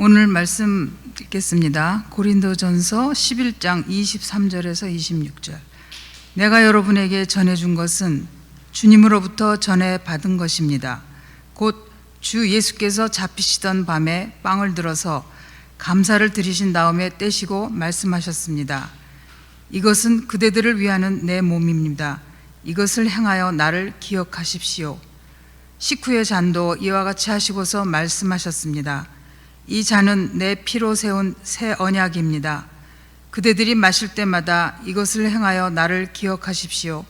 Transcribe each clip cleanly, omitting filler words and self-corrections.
오늘 말씀 읽겠습니다. 고린도전서 11장 23절에서 26절. 내가 여러분에게 전해준 것은 주님으로부터 전해 받은 것입니다. 곧 주 예수께서 잡히시던 밤에 빵을 들어서 감사를 드리신 다음에 떼시고 말씀하셨습니다. 이것은 그대들을 위하는 내 몸입니다. 이것을 행하여 나를 기억하십시오. 식후의 잔도 이와 같이 하시고서 말씀하셨습니다. 이 잔은 내 피로 세운 새 언약입니다. 그대들이 마실 때마다 이것을 행하여 나를 기억하십시오.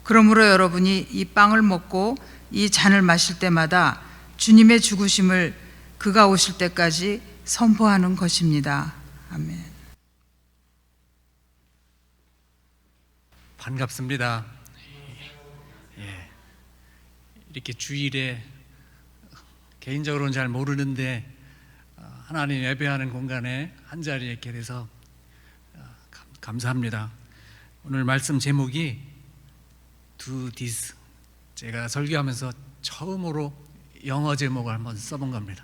그러므로 여러분이 이 빵을 먹고 이 잔을 마실 때마다 주님의 죽으심을 그가 오실 때까지 선포하는 것입니다. 아멘. 반갑습니다. 이렇게 주일에 개인적으로는 잘 모르는데 하나님 예배하는 공간에 한자리에 있게 돼서 감사합니다. 오늘 말씀 제목이 Do This. 제가 설교하면서 처음으로 영어 제목을 한번 써본 겁니다.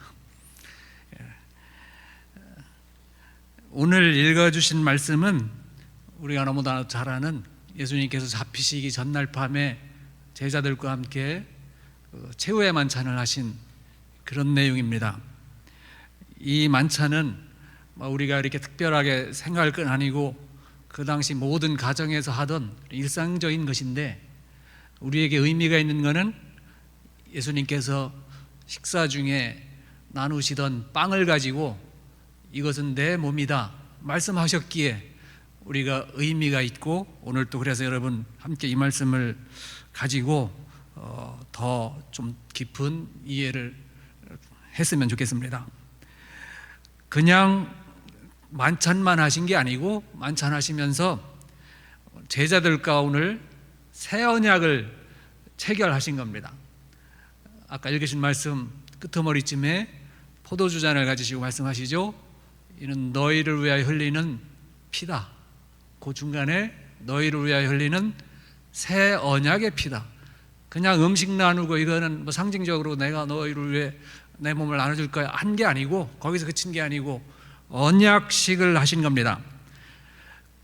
오늘 읽어주신 말씀은 우리가 너무나 잘 아는 예수님께서 잡히시기 전날 밤에 제자들과 함께 최후의 만찬을 하신 그런 내용입니다. 이 만찬은 우리가 이렇게 특별하게 생각할 건 아니고 그 당시 모든 가정에서 하던 일상적인 것인데, 우리에게 의미가 있는 것은 예수님께서 식사 중에 나누시던 빵을 가지고 이것은 내 몸이다 말씀하셨기에 우리가 의미가 있고, 오늘 또 그래서 여러분 함께 이 말씀을 가지고 더 좀 깊은 이해를 했으면 좋겠습니다. 그냥 만찬만 하신 게 아니고 만찬하시면서 제자들과 오늘 새 언약을 체결하신 겁니다. 아까 읽으신 말씀 끄트머리쯤에 포도주 잔을 가지시고 말씀하시죠. 이는 너희를 위하여 흘리는 피다. 그 중간에 너희를 위하여 흘리는 새 언약의 피다. 그냥 음식 나누고 이거는 뭐 상징적으로 내가 너희를 위해 내 몸을 나눠줄 거야 한 게 아니고, 거기서 그친 게 아니고 언약식을 하신 겁니다.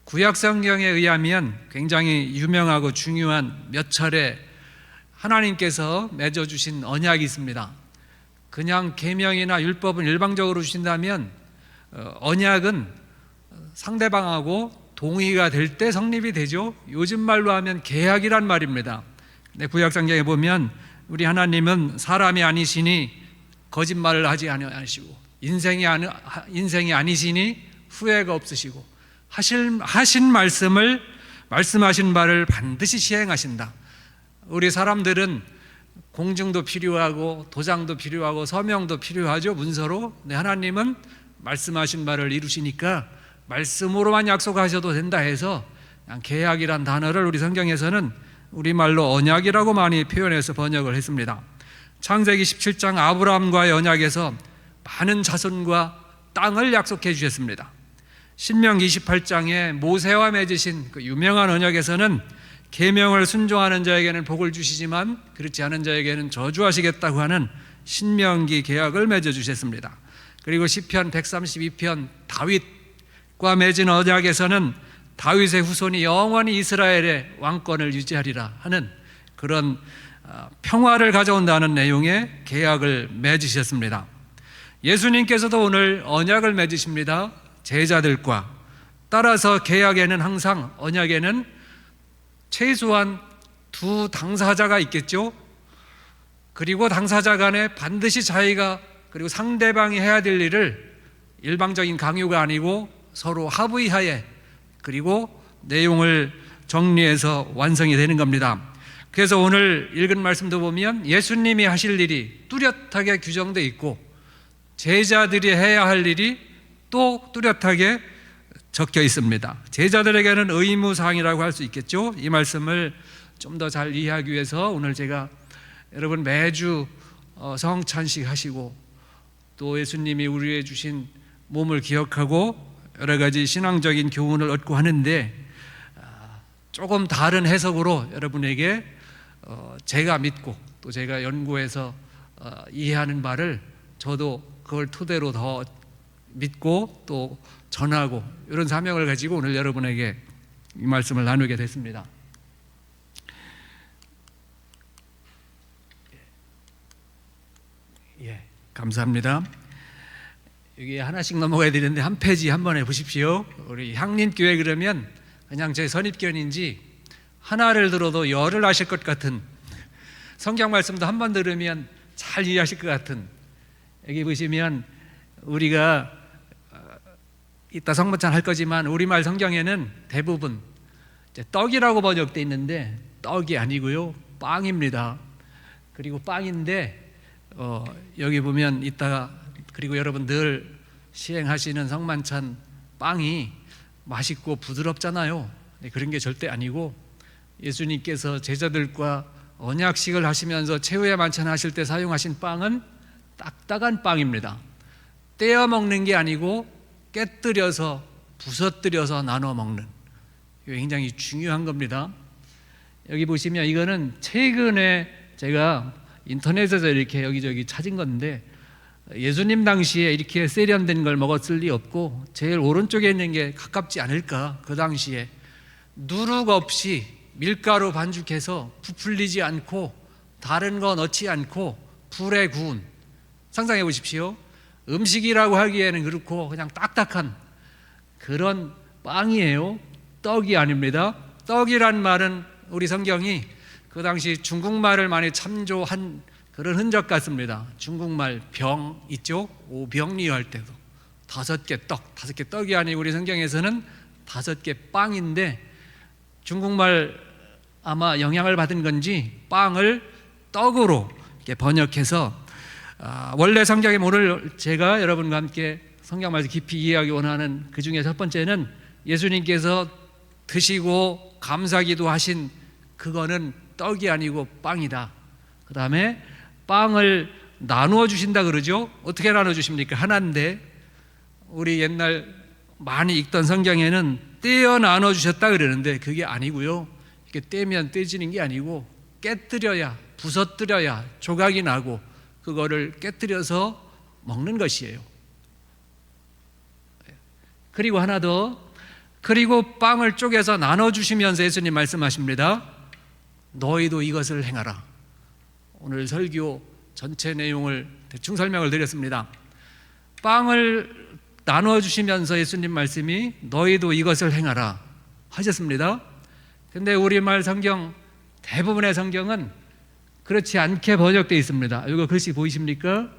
구약 성경에 의하면 굉장히 유명하고 중요한 몇 차례 하나님께서 맺어주신 언약이 있습니다. 그냥 계명이나 율법은 일방적으로 주신다면 언약은 상대방하고 동의가 될 때 성립이 되죠. 요즘 말로 하면 계약이란 말입니다. 구약 성경에 보면 우리 하나님은 사람이 아니시니 거짓말을 하지 아니하시고 인생이 아니시니 후회가 없으시고 하신 말씀을 말씀하신 바를 반드시 시행하신다. 우리 사람들은 공증도 필요하고 도장도 필요하고 서명도 필요하죠, 문서로. 근데 하나님은 말씀하신 바를 이루시니까 말씀으로만 약속하셔도 된다 해서 그냥 계약이란 단어를 우리 성경에서는 우리말로 언약이라고 많이 표현해서 번역을 했습니다. 창세기 17장 아브라함과의 언약에서 많은 자손과 땅을 약속해 주셨습니다. 신명기 28장에 모세와 맺으신 그 유명한 언약에서는 계명을 순종하는 자에게는 복을 주시지만 그렇지 않은 자에게는 저주하시겠다고 하는 신명기 계약을 맺어 주셨습니다. 그리고 시편 132편 다윗과 맺은 언약에서는 다윗의 후손이 영원히 이스라엘의 왕권을 유지하리라 하는 그런 평화를 가져온다는 내용의 계약을 맺으셨습니다. 예수님께서도 오늘 언약을 맺으십니다. 제자들과. 따라서 계약에는 항상, 언약에는 최소한 두 당사자가 있겠죠. 그리고 당사자 간에 반드시 자기가 그리고 상대방이 해야 될 일을 일방적인 강요가 아니고 서로 합의하에 그리고 내용을 정리해서 완성이 되는 겁니다. 그래서 오늘 읽은 말씀도 보면 예수님이 하실 일이 뚜렷하게 규정되어 있고 제자들이 해야 할 일이 또 뚜렷하게 적혀 있습니다. 제자들에게는 의무사항이라고 할 수 있겠죠. 이 말씀을 좀 더 잘 이해하기 위해서 오늘 제가 여러분 매주 성찬식 하시고 또 예수님이 우리에게 주신 몸을 기억하고 여러 가지 신앙적인 교훈을 얻고 하는데, 조금 다른 해석으로 여러분에게 제가 믿고 또 제가 연구해서 이해하는 바를 저도 그걸 토대로 더 믿고 또 전하고 이런 사명을 가지고 오늘 여러분에게 이 말씀을 나누게 됐습니다. 감사합니다. 여기 하나씩 넘어가야 되는데 한 페이지 한 번에 보십시오. 우리 향림교회 그러면 그냥 제 선입견인지 하나를 들어도 열을 하실 것 같은, 성경 말씀도 한 번 들으면 잘 이해하실 것 같은, 여기 보시면 우리가 이따 성모찬 할 거지만 우리말 성경에는 대부분 이제 떡이라고 번역되어 있는데 떡이 아니고요, 빵입니다. 그리고 빵인데 여기 보면 이따가, 그리고 여러분 늘 시행하시는 성만찬 빵이 맛있고 부드럽잖아요. 그런 게 절대 아니고 예수님께서 제자들과 언약식을 하시면서 최후의 만찬 하실 때 사용하신 빵은 딱딱한 빵입니다. 떼어 먹는 게 아니고 깨뜨려서 부서뜨려서 나눠 먹는, 이게 굉장히 중요한 겁니다. 여기 보시면 이거는 최근에 제가 인터넷에서 이렇게 여기저기 찾은 건데, 예수님 당시에 이렇게 세련된 걸 먹었을 리 없고 제일 오른쪽에 있는 게 가깝지 않을까. 그 당시에 누룩 없이 밀가루 반죽해서 부풀리지 않고 다른 거 넣지 않고 불에 구운, 상상해 보십시오. 음식이라고 하기에는 그렇고 그냥 딱딱한 그런 빵이에요. 떡이 아닙니다. 떡이란 말은 우리 성경이 그 당시 중국말을 많이 참조한 그런 흔적 같습니다. 중국말 병 있죠? 오병리 할 때도 5개 떡, 5개 떡이 아니고 우리 성경에서는 5개 빵인데, 중국말 아마 영향을 받은 건지 빵을 떡으로 이렇게 번역해서, 원래 성경에 오늘 제가 여러분과 함께 성경 말씀 깊이 이해하기 원하는 그 중에 첫 번째는 예수님께서 드시고 감사기도 하신 그거는 떡이 아니고 빵이다. 그 다음에 빵을 나누어 주신다 그러죠. 어떻게 나눠 주십니까? 하나인데 우리 옛날 많이 읽던 성경에는 떼어 나눠 주셨다 그러는데 그게 아니고요. 이렇게 떼면 떼지는 게 아니고 깨뜨려야, 부서뜨려야 조각이 나고 그거를 깨뜨려서 먹는 것이에요. 그리고 하나 더, 그리고 빵을 쪼개서 나눠 주시면서 예수님 말씀하십니다. 너희도 이것을 행하라. 오늘 설교 전체 내용을 대충 설명을 드렸습니다. 빵을 나눠 주시면서 예수님 말씀이 너희도 이것을 행하라 하셨습니다. 근데 우리말 성경, 대부분의 성경은 그렇지 않게 번역되어 있습니다. 이거 글씨 보이십니까?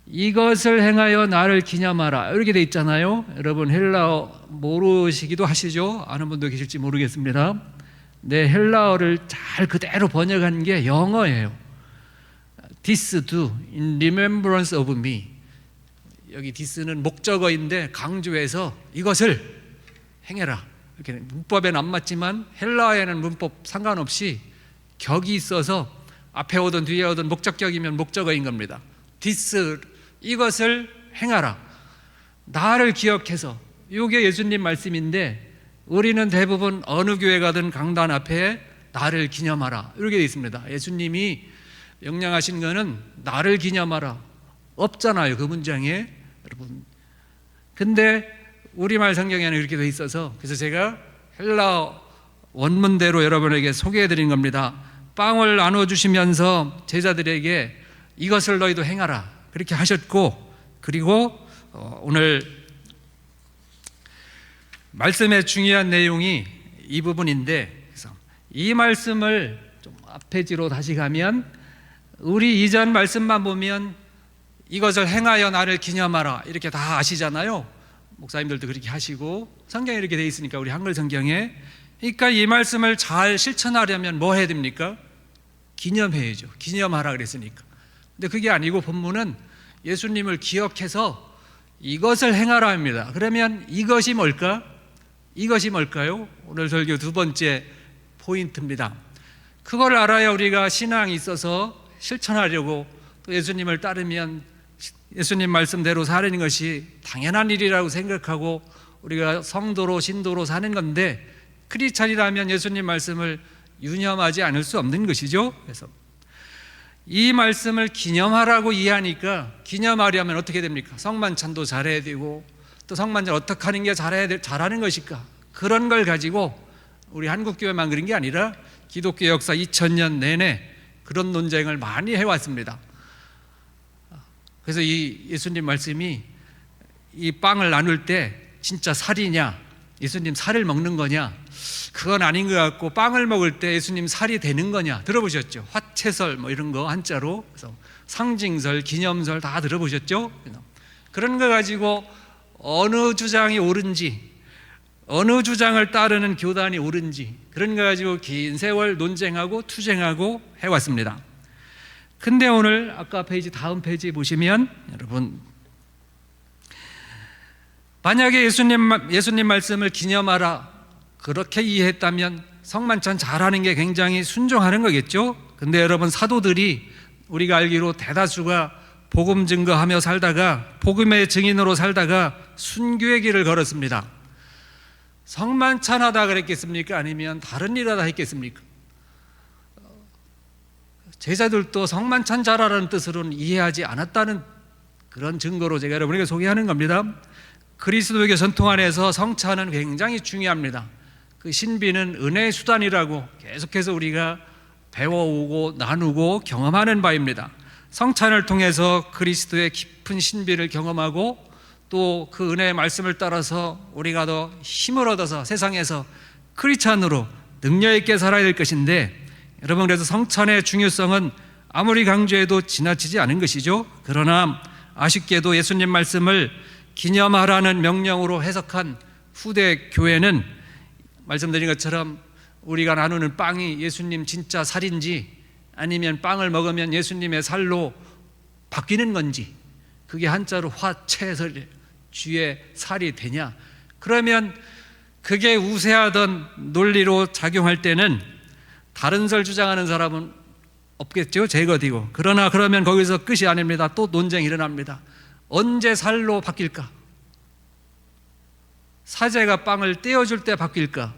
이것을 행하여 나를 기념하라 이렇게 되어 있잖아요. 여러분 헬라어 모르시기도 하시죠? 아는 분도 계실지 모르겠습니다. 네, 헬라어를 잘 그대로 번역한 게 영어예요. This do in remembrance of me. 여기 this는 목적어인데 강조해서 이것을 행해라. 이렇게 문법에는 안 맞지만 헬라어에는 문법 상관없이 격이 있어서 앞에 오든 뒤에 오든 목적격이면 목적어인 겁니다. this, 이것을 행하라. 나를 기억해서. 이게 예수님 말씀인데 우리는 대부분 어느 교회 가든 강단 앞에 나를 기념하라 이렇게 되어 있습니다. 예수님이 명령하신 거는 나를 기념하라 없잖아요, 그 문장에. 여러분, 근데 우리말 성경에는 이렇게 되어 있어서, 그래서 제가 헬라어 원문대로 여러분에게 소개해 드린 겁니다. 빵을 나눠주시면서 제자들에게 이것을 너희도 행하라 그렇게 하셨고, 그리고 오늘 말씀의 중요한 내용이 이 부분인데, 그래서 이 말씀을 좀 앞페이지로 다시 가면 우리 이전 말씀만 보면 이것을 행하여 나를 기념하라 이렇게 다 아시잖아요. 목사님들도 그렇게 하시고 성경에 이렇게 되어 있으니까, 우리 한글 성경에. 그러니까 이 말씀을 잘 실천하려면 뭐 해야 됩니까? 기념해야죠. 기념하라 그랬으니까. 근데 그게 아니고 본문은 예수님을 기억해서 이것을 행하라 합니다. 그러면 이것이 뭘까? 이것이 뭘까요? 오늘 설교 두 번째 포인트입니다. 그걸 알아야 우리가 신앙이 있어서 실천하려고, 또 예수님을 따르면 예수님 말씀대로 사는 것이 당연한 일이라고 생각하고 우리가 성도로 신도로 사는 건데, 크리스찬이라면 예수님 말씀을 유념하지 않을 수 없는 것이죠. 그래서 이 말씀을 기념하라고 이해하니까 기념하려면 어떻게 됩니까? 성만찬도 잘해야 되고 또 성만찬 어떻게 하는 게 잘하는 것일까? 그런 걸 가지고 우리 한국교회만 그런 게 아니라 기독교 역사 2000년 내내 그런 논쟁을 많이 해왔습니다. 그래서 이 예수님 말씀이 이 빵을 나눌 때 진짜 살이냐, 예수님 살을 먹는 거냐, 그건 아닌 것 같고, 빵을 먹을 때 예수님 살이 되는 거냐 들어보셨죠? 화채설 뭐 이런 거 한자로, 그래서 상징설, 기념설 다 들어보셨죠? 그런 거 가지고 어느 주장이 옳은지, 어느 주장을 따르는 교단이 옳은지, 그런 거 가지고 긴 세월 논쟁하고 투쟁하고 해왔습니다. 근데 오늘 아까 다음 페이지 보시면 여러분, 만약에 예수님 말씀을 기념하라 그렇게 이해했다면 성만찬 잘하는 게 굉장히 순종하는 거겠죠? 근데 여러분, 사도들이 우리가 알기로 대다수가 복음 증거하며 살다가, 복음의 증인으로 살다가 순교의 길을 걸었습니다. 성만찬 하다 그랬겠습니까? 아니면 다른 일 하다 했겠습니까? 제자들도 성만찬 잘하라는 뜻으로는 이해하지 않았다는 그런 증거로 제가 여러분에게 소개하는 겁니다. 그리스도교 전통 안에서 성찬은 굉장히 중요합니다. 그 신비는 은혜의 수단이라고 계속해서 우리가 배워오고 나누고 경험하는 바입니다. 성찬을 통해서 그리스도의 깊은 신비를 경험하고 또 그 은혜의 말씀을 따라서 우리가 더 힘을 얻어서 세상에서 크리스찬으로 능력 있게 살아야 될 것인데, 여러분, 그래서 성찬의 중요성은 아무리 강조해도 지나치지 않은 것이죠. 그러나 아쉽게도 예수님 말씀을 기념하라는 명령으로 해석한 후대 교회는 말씀드린 것처럼 우리가 나누는 빵이 예수님 진짜 살인지, 아니면 빵을 먹으면 예수님의 살로 바뀌는 건지, 그게 한자로 화채설, 쥐의 살이 되냐, 그러면 그게 우세하던 논리로 작용할 때는 다른 설 주장하는 사람은 없겠죠. 제거되고. 그러나 그러면 거기서 끝이 아닙니다. 또 논쟁이 일어납니다. 언제 살로 바뀔까? 사제가 빵을 떼어줄 때 바뀔까?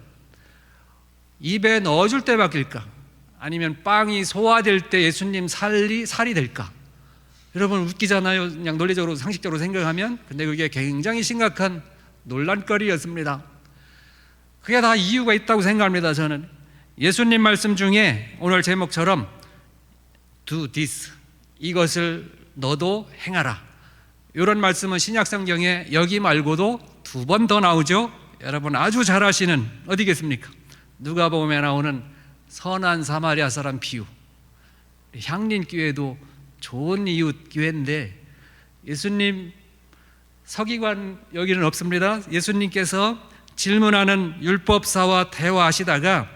입에 넣어줄 때 바뀔까? 아니면 빵이 소화될 때 예수님 살이 될까? 여러분, 웃기잖아요. 그냥 논리적으로 상식적으로 생각하면. 근데 그게 굉장히 심각한 논란거리였습니다. 그게 다 이유가 있다고 생각합니다. 저는 예수님 말씀 중에 오늘 제목처럼 do this, 이것을 너도 행하라, 이런 말씀은 신약성경에 여기 말고도 2번 더 나오죠. 여러분 아주 잘 아시는, 어디겠습니까? 누가복음에 나오는 선한 사마리아 사람 비유. 향린교회도 좋은 이웃 교회인데 예수님 서기관 여기는 없습니다. 예수님께서 질문하는 율법사와 대화하시다가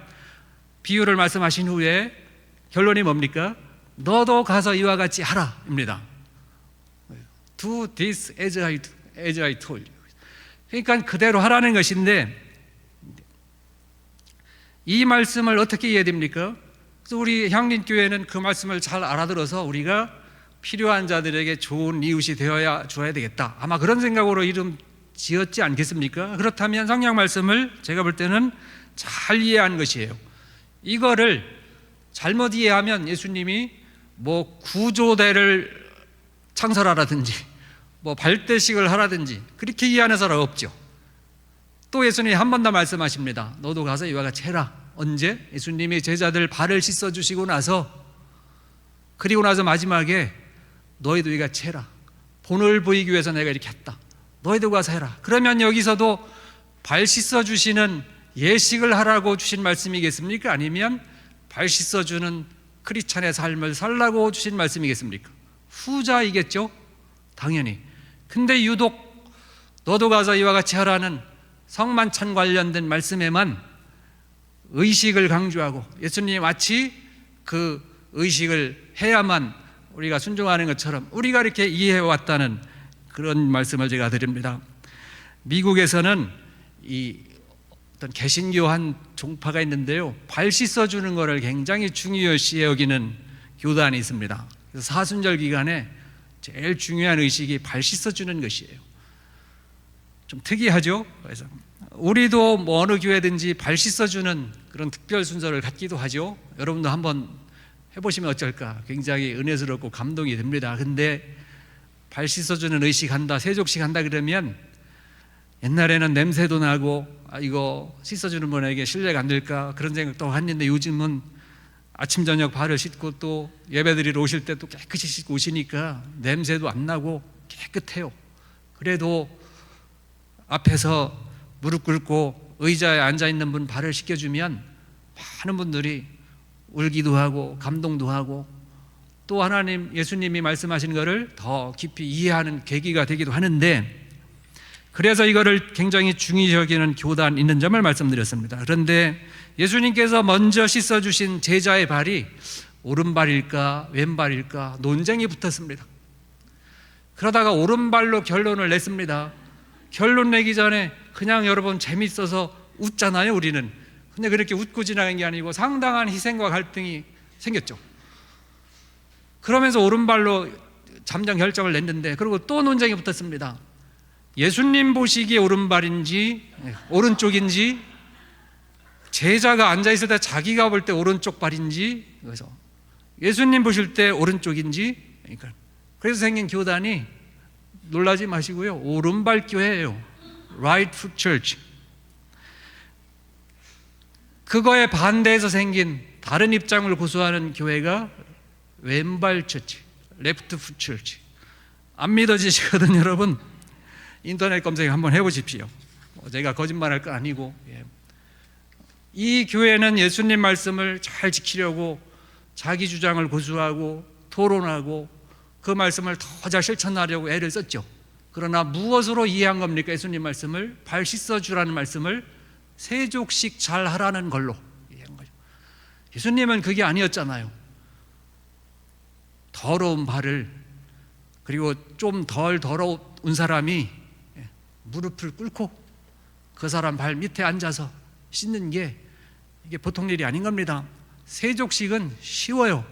비유를 말씀하신 후에 결론이 뭡니까? 너도 가서 이와 같이 하라 입니다. Do this as I told you. 그러니까 그대로 하라는 것인데, 이 말씀을 어떻게 이해해야 됩니까? 그래서 우리 향린교회는 그 말씀을 잘 알아들어서 우리가 필요한 자들에게 좋은 이웃이 되어야 줘야 되겠다, 아마 그런 생각으로 이름 지었지 않겠습니까? 그렇다면 성경 말씀을 제가 볼 때는 잘 이해한 것이에요. 이거를 잘못 이해하면 예수님이 뭐 구조대를 창설하라든지 뭐 발대식을 하라든지 그렇게 이해하는 사람 없죠. 또 예수님이 한 번 더 말씀하십니다. 너도 가서 이와 같이 해라. 언제? 예수님이 제자들 발을 씻어주시고 나서, 그리고 나서 마지막에 너희도 이같이 해라. 본을 보이기 위해서 내가 이렇게 했다. 너희도 가서 해라. 그러면 여기서도 발 씻어주시는 예식을 하라고 주신 말씀이겠습니까? 아니면 발 씻어주는 크리스찬의 삶을 살라고 주신 말씀이겠습니까? 후자이겠죠? 당연히. 근데 유독 너도 가서 이와 같이 하라는 성만찬 관련된 말씀에만 의식을 강조하고, 예수님이 마치 그 의식을 해야만 우리가 순종하는 것처럼 우리가 이렇게 이해해왔다는 그런 말씀을 제가 드립니다. 미국에서는 이 어떤 개신교 한 종파가 있는데요, 발 씻어주는 것을 굉장히 중요시 여기는 교단이 있습니다. 그래서 사순절 기간에 제일 중요한 의식이 발 씻어주는 것이에요. 좀 특이하죠? 그래서 우리도 뭐 어느 교회든지 발 씻어주는 그런 특별 순서를 갖기도 하죠. 여러분도 한번 해보시면 어쩔까 굉장히 은혜스럽고 감동이 됩니다. 근데 발 씻어주는 의식한다, 세족식한다 그러면 옛날에는 냄새도 나고 이거 씻어주는 분에게 신뢰가 안 될까 그런 생각도 했는데 요즘은 아침 저녁 발을 씻고 또 예배드리러 오실 때 또 깨끗이 씻고 오시니까 냄새도 안 나고 깨끗해요. 그래도 앞에서 무릎 꿇고 의자에 앉아있는 분 발을 씻겨주면 많은 분들이 울기도 하고 감동도 하고 또 하나님 예수님이 말씀하신 것을 더 깊이 이해하는 계기가 되기도 하는데, 그래서 이거를 굉장히 중요시 여기는 교단 있는 점을 말씀드렸습니다. 그런데 예수님께서 먼저 씻어주신 제자의 발이 오른발일까 왼발일까 논쟁이 붙었습니다. 그러다가 오른발로 결론을 냈습니다. 결론 내기 전에 그냥 여러분 재밌어서 웃잖아요 우리는. 근데 그렇게 웃고 지나간 게 아니고 상당한 희생과 갈등이 생겼죠. 그러면서 오른발로 잠정 결정을 냈는데, 그리고 또 논쟁이 붙었습니다. 예수님 보시기에 오른발인지 오른쪽인지, 제자가 앉아있을 때 자기가 볼 때 오른쪽 발인지, 그래서 예수님 보실 때 오른쪽인지, 그래서 생긴 교단이 놀라지 마시고요, 오른발 교회예요. Right Foot Church. 그거에 반대해서 생긴 다른 입장을 고수하는 교회가 왼발 처치, Left Foot Church. 안 믿어지시거든 여러분. 인터넷 검색 한번 해보십시오. 제가 거짓말할 건 아니고, 이 교회는 예수님 말씀을 잘 지키려고 자기 주장을 고수하고 토론하고 그 말씀을 더 잘 실천하려고 애를 썼죠. 그러나 무엇으로 이해한 겁니까? 예수님 말씀을 발 씻어주라는 말씀을 세족식 잘 하라는 걸로 이해한 거죠. 예수님은 그게 아니었잖아요. 더러운 발을, 그리고 좀 덜 더러운 사람이 무릎을 꿇고 그 사람 발 밑에 앉아서 씻는 게 이게 보통 일이 아닌 겁니다. 세족식은 쉬워요.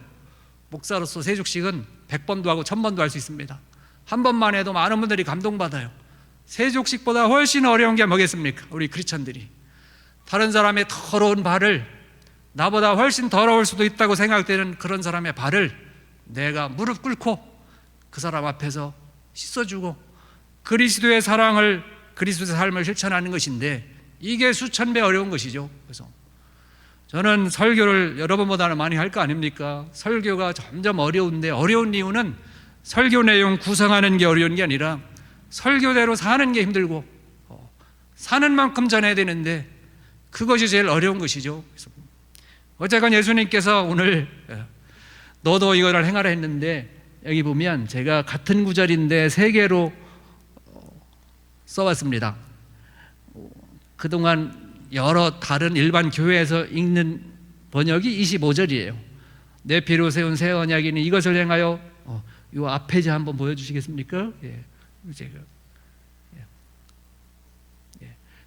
목사로서 세족식은 100번도 하고 1000번도 할 수 있습니다. 한 번만 해도 많은 분들이 감동받아요. 세족식보다 훨씬 어려운 게 뭐겠습니까? 우리 크리스천들이 다른 사람의 더러운 발을, 나보다 훨씬 더러울 수도 있다고 생각되는 그런 사람의 발을 내가 무릎 꿇고 그 사람 앞에서 씻어주고 그리스도의 사랑을, 그리스도의 삶을 실천하는 것인데, 이게 수천 배 어려운 것이죠. 그래서 저는 설교를 여러분보다는 많이 할 거 아닙니까? 설교가 점점 어려운데, 어려운 이유는 설교 내용 구성하는 게 어려운 게 아니라 설교대로 사는 게 힘들고 사는 만큼 전해야 되는데 그것이 제일 어려운 것이죠. 그래서 어쨌건 예수님께서 오늘 너도 이거를 행하라 했는데, 여기 보면 제가 같은 구절인데 3개로 써왔습니다. 그동안 여러 다른 일반 교회에서 읽는 번역이 25절이에요. 내 피로 세운 새 언약이니 이것을 행하여, 이 앞에 한번 보여주시겠습니까? 제가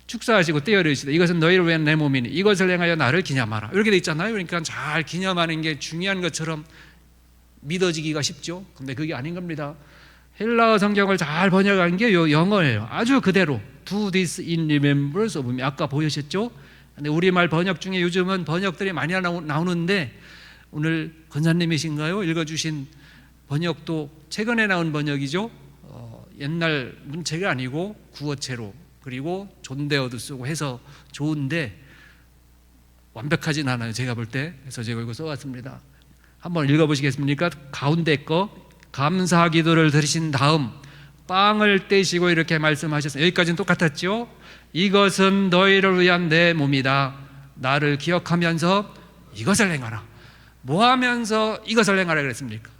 축사하시고 떼어내시다. 이것은 너희를 위한 내 몸이니 이것을 행하여 나를 기념하라. 이렇게 돼 있잖아요. 그러니까 잘 기념하는 게 중요한 것처럼 믿어지기가 쉽죠. 근데 그게 아닌 겁니다. 헬라어 성경을 잘 번역한 게 요 영어예요. 아주 그대로 Do this in remembrance of me. 아까 보셨죠? 근데 우리말 번역 중에 요즘은 번역들이 많이 나오는데, 오늘 권사님이신가요? 읽어주신 번역도 최근에 나온 번역이죠. 옛날 문체가 아니고 구어체로, 그리고 존대어도 쓰고 해서 좋은데 완벽하진 않아요, 제가 볼 때. 그래서 제가 이거 써왔습니다. 한번 읽어보시겠습니까? 가운데 거, 감사 기도를 드리신 다음 빵을 떼시고 이렇게 말씀하셨어요. 여기까지는 똑같았죠? 이것은 너희를 위한 내 몸이다. 나를 기억하면서 이것을 행하라. 뭐 하면서 이것을 행하라 그랬습니까?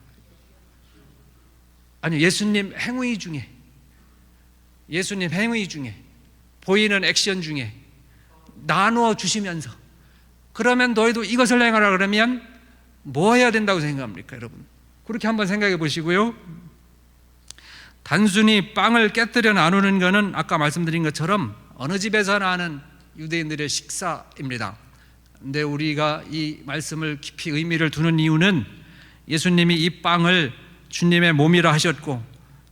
아니요, 예수님 행위 중에, 예수님 행위 중에, 보이는 액션 중에 나누어 주시면서, 그러면 너희도 이것을 행하라 그러면 뭐 해야 된다고 생각합니까, 여러분? 그렇게 한번 생각해 보시고요. 단순히 빵을 깨뜨려 나누는 것은 아까 말씀드린 것처럼 어느 집에서나 하는 유대인들의 식사입니다. 근데 우리가 이 말씀을 깊이 의미를 두는 이유는 예수님이 이 빵을 주님의 몸이라 하셨고,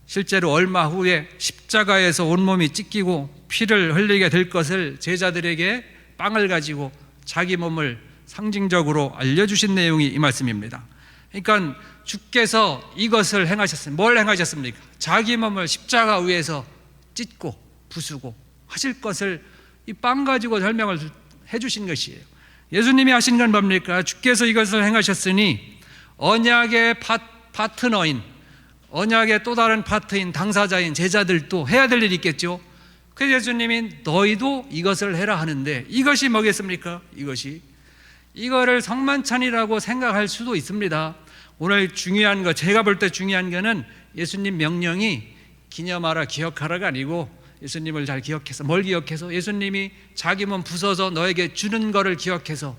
실제로 얼마 후에 십자가에서 온몸이 찢기고 피를 흘리게 될 것을 제자들에게 빵을 가지고 자기 몸을 상징적으로 알려주신 내용이 이 말씀입니다. 그러니까 주께서 이것을 행하셨습니다. 뭘 행하셨습니까? 자기 몸을 십자가 위에서 찢고 부수고 하실 것을 이 빵 가지고 설명을 해주신 것이에요. 예수님이 하신 건 뭡니까? 주께서 이것을 행하셨으니 언약의 파트너인, 언약의 또 다른 파트인 당사자인 제자들도 해야 될 일이 있겠죠. 그래서 예수님이 너희도 이것을 해라 하는데, 이것이 뭐겠습니까? 이거를 성만찬이라고 생각할 수도 있습니다. 오늘 중요한 거, 제가 볼 때 중요한 거는 예수님 명령이 기념하라 기억하라가 아니고, 예수님을 잘 기억해서, 뭘 기억해서? 예수님이 자기 몸 부숴서 너에게 주는 거를 기억해서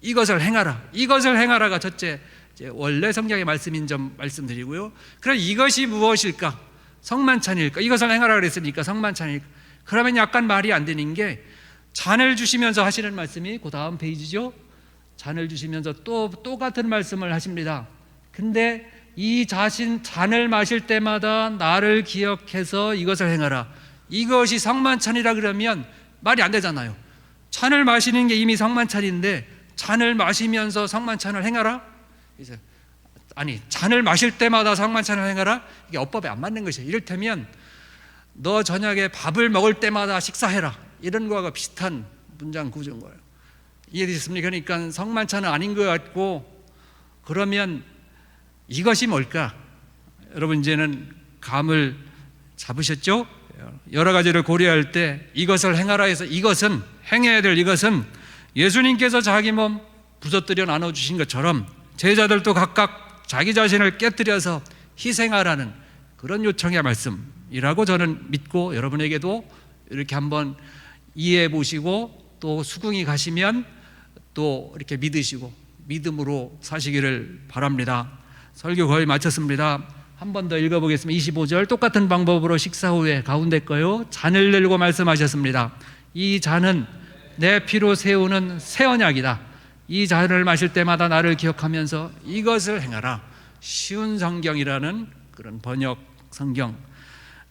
이것을 행하라, 이것을 행하라가 첫째 원래 성경의 말씀인 점 말씀드리고요. 그럼 이것이 무엇일까? 성만찬일까? 이것을 행하라 그랬으니까 성만찬일까? 그러면 약간 말이 안 되는 게, 잔을 주시면서 하시는 말씀이 그 다음 페이지죠. 잔을 주시면서 또 같은 말씀을 하십니다. 근데 이 잔을 마실 때마다 나를 기억해서 이것을 행하라, 이것이 성만찬이라 그러면 말이 안 되잖아요. 잔을 마시는 게 이미 성만찬인데 잔을 마시면서 성만찬을 행하라? 아니, 잔을 마실 때마다 성만찬을 행하라? 이게 어법에 안 맞는 것이에요. 이를테면 너 저녁에 밥을 먹을 때마다 식사해라, 이런 거와 비슷한 문장 구조인 거예요. 이해되셨습니까? 그러니까 성만찬은 아닌 것 같고, 그러면 이것이 뭘까? 여러분 이제는 감을 잡으셨죠? 여러 가지를 고려할 때 이것을 행하라 해서, 이것은 행해야 될 이것은 예수님께서 자기 몸 부서뜨려 나눠주신 것처럼 제자들도 각각 자기 자신을 깨뜨려서 희생하라는 그런 요청의 말씀이라고 저는 믿고, 여러분에게도 이렇게 한번 이해해 보시고 또 수긍이 가시면 또 이렇게 믿으시고 믿음으로 사시기를 바랍니다. 설교 거의 마쳤습니다. 한 번 더 읽어보겠습니다. 25절, 똑같은 방법으로 식사 후에 가운데 거요, 잔을 들고 말씀하셨습니다. 이 잔은 내 피로 세우는 새 언약이다. 이 잔을 마실 때마다 나를 기억하면서 이것을 행하라. 쉬운 성경이라는 그런 번역 성경.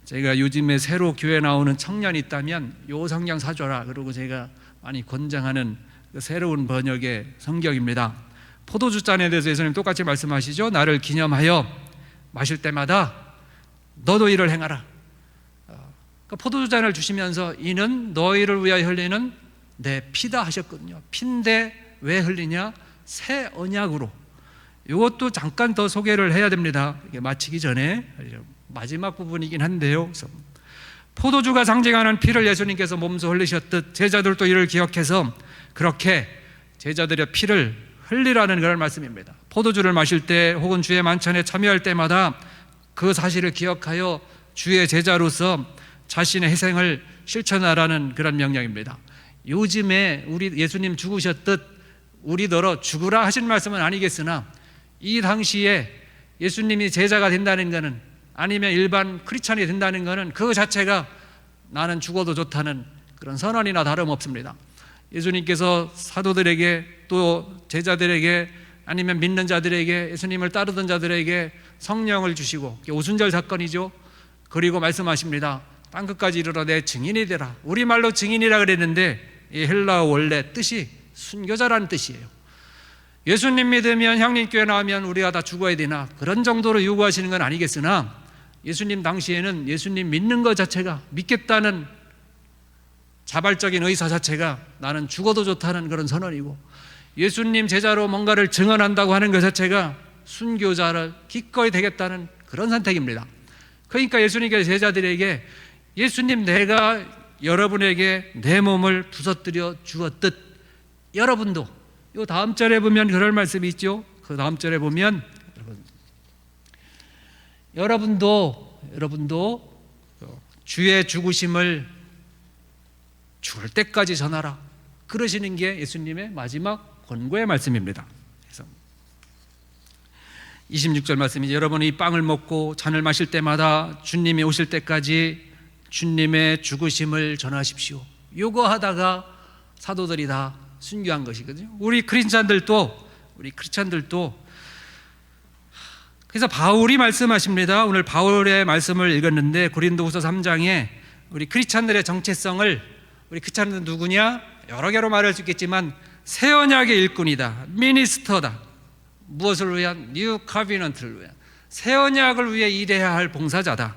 제가 요즘에 새로 교회 나오는 청년이 있다면 요 성경 사줘라 그러고 제가 많이 권장하는 그 새로운 번역의 성경입니다. 포도주 잔에 대해서 예수님 똑같이 말씀하시죠. 나를 기념하여 마실 때마다 너도 이를 행하라. 그러니까 포도주 잔을 주시면서 이는 너희를 위하여 흘리는 내 피다 하셨거든요. 피인데 왜 흘리냐? 새 언약으로. 이것도 잠깐 더 소개를 해야 됩니다. 이게 마치기 전에 마지막 부분이긴 한데요. 그래서 포도주가 상징하는 피를 예수님께서 몸소 흘리셨듯 제자들도 이를 기억해서 그렇게 제자들의 피를 흘리라는 그런 말씀입니다. 포도주를 마실 때 혹은 주의 만찬에 참여할 때마다 그 사실을 기억하여 주의 제자로서 자신의 희생을 실천하라는 그런 명령입니다. 요즘에 우리 예수님 죽으셨듯 우리더러 죽으라 하신 말씀은 아니겠으나, 이 당시에 예수님이 제자가 된다는 것은, 아니면 일반 크리스찬이 된다는 것은 그 자체가 나는 죽어도 좋다는 그런 선언이나 다름없습니다. 예수님께서 사도들에게 또 제자들에게 아니면 믿는 자들에게, 예수님을 따르던 자들에게 성령을 주시고, 오순절 사건이죠. 그리고 말씀하십니다. 땅끝까지 이르러 내 증인이 되라. 우리말로 증인이라 그랬는데 이 헬라어 원래 뜻이 순교자라는 뜻이에요. 예수님 믿으면, 향림교회 나오면 우리가 다 죽어야 되나, 그런 정도로 요구하시는 건 아니겠으나, 예수님 당시에는 예수님 믿는 것 자체가, 믿겠다는 자발적인 의사 자체가 나는 죽어도 좋다는 그런 선언이고, 예수님 제자로 뭔가를 증언한다고 하는 것 자체가 순교자를 기꺼이 되겠다는 그런 선택입니다. 그러니까 예수님께서 제자들에게 예수님 내가 여러분에게 내 몸을 부서뜨려 주었듯 여러분도, 요 다음 절에 보면 그럴 말씀이 있죠. 그 다음 절에 보면 여러분도 주의 죽으심을 죽을 때까지 전하라. 그러시는 게 예수님의 마지막 권고의 말씀입니다. 그래서 26절 말씀이, 여러분이 이 빵을 먹고 잔을 마실 때마다 주님이 오실 때까지 주님의 죽으심을 전하십시오. 요거 하다가 사도들이 다 순교한 것이거든요. 우리 크리스찬들도 그래서 바울이 말씀하십니다. 오늘 바울의 말씀을 읽었는데 고린도후서 3장에 우리 크리스찬들의 정체성을, 우리 크리스찬들은 누구냐? 여러 개로 말할 수 있겠지만 새 언약의 일꾼이다, 미니스터다, 무엇을 위한? 뉴 커비넌트를 위한, 새 언약을 위해 일해야 할 봉사자다.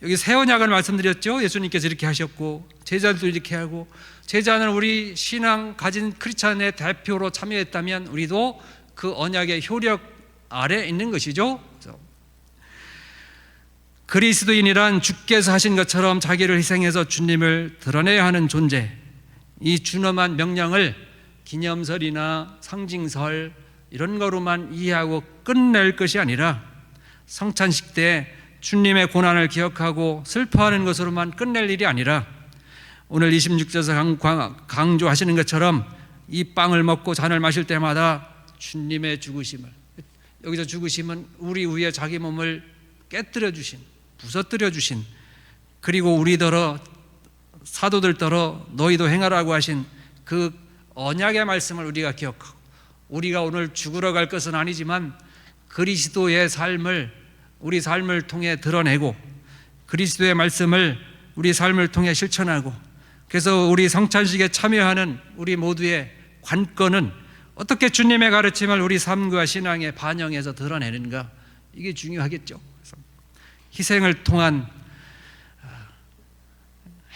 여기 새 언약을 말씀드렸죠. 예수님께서 이렇게 하셨고 제자들도 이렇게 하고, 제자는 우리 신앙 가진 크리스찬의 대표로 참여했다면 우리도 그 언약의 효력 아래 있는 것이죠. 그리스도인이란 주께서 하신 것처럼 자기를 희생해서 주님을 드러내야 하는 존재. 이 준엄한 명령을 기념설이나 상징설 이런 거로만 이해하고 끝낼 것이 아니라 성찬식 때 주님의 고난을 기억하고 슬퍼하는 것으로만 끝낼 일이 아니라 오늘 26절에서 강조하시는 것처럼 이 빵을 먹고 잔을 마실 때마다 주님의 죽으심을, 여기서 죽으심은 우리 위에 자기 몸을 깨뜨려 주신, 부서뜨려 주신, 그리고 우리더러 사도들더러 너희도 행하라고 하신 그 언약의 말씀을 우리가 기억하고, 우리가 오늘 죽으러 갈 것은 아니지만 그리스도의 삶을 우리 삶을 통해 드러내고 그리스도의 말씀을 우리 삶을 통해 실천하고, 그래서 우리 성찬식에 참여하는 우리 모두의 관건은 어떻게 주님의 가르침을 우리 삶과 신앙에 반영해서 드러내는가, 이게 중요하겠죠. 희생을 통한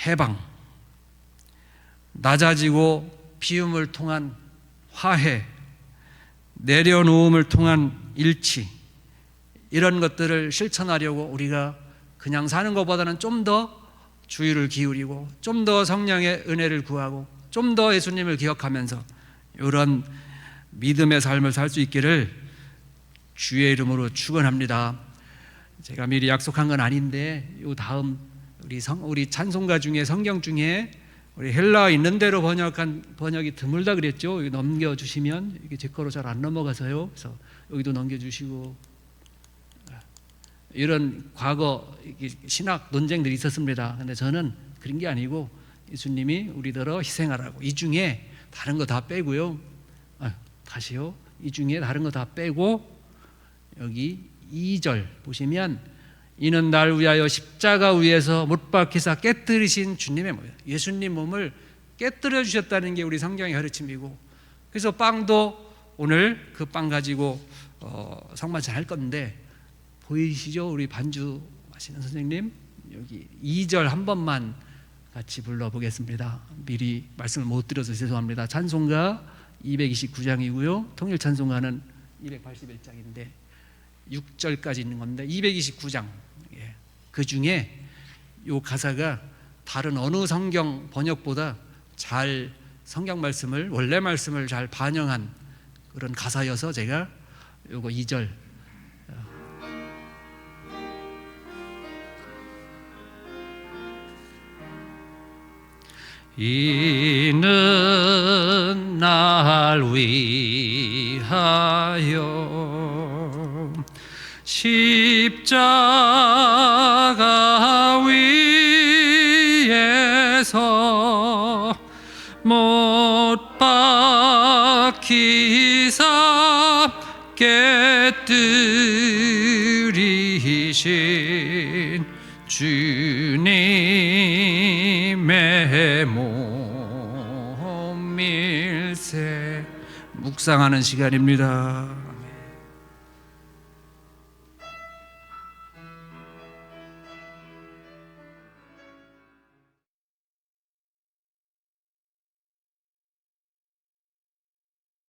해방, 낮아지고 비움을 통한 화해, 내려놓음을 통한 일치, 이런 것들을 실천하려고 우리가 그냥 사는 것보다는 좀 더 주의를 기울이고 좀 더 성령의 은혜를 구하고 좀 더 예수님을 기억하면서 이런 믿음의 삶을 살 수 있기를 주의 이름으로 축원합니다. 제가 미리 약속한 건 아닌데 요 다음 우리 찬송가 중에, 성경 중에 우리 헬라어 있는 대로 번역한 번역이 드물다 그랬죠. 여기 넘겨주시면, 이게 제 거로 잘 안 넘어가서요. 그래서 여기도 넘겨주시고, 이런 과거 신학 논쟁들이 있었습니다. 근데 저는 그런 게 아니고 예수님이 우리더러 희생하라고, 이 중에 다른 거 다 빼고요. 다시요. 이 중에 다른 거 다 빼고 여기 2절 보시면, 이는 날 위하여 십자가 위에서 못 박히사 깨뜨리신 주님의 몸이에요. 예수님 몸을 깨뜨려 주셨다는 게 우리 성경의 가르침이고, 그래서 빵도 오늘 그 빵 가지고 성만찬 할 건데, 보이시죠? 우리 반주 하시는 선생님, 여기 2절 한 번만 같이 불러보겠습니다. 미리 말씀을 못 드려서 죄송합니다. 찬송가 229장이고요 통일 찬송가는 281장인데 6절까지 있는 건데 229장, 그 중에 이 가사가 다른 어느 성경 번역보다 잘 성경 말씀을, 원래 말씀을 잘 반영한 그런 가사여서 제가 요거 2절 이는 날 위하여 십자가 위에서 못 박히사 깨뜨리신 주님의 몸일세. 묵상하는 시간입니다.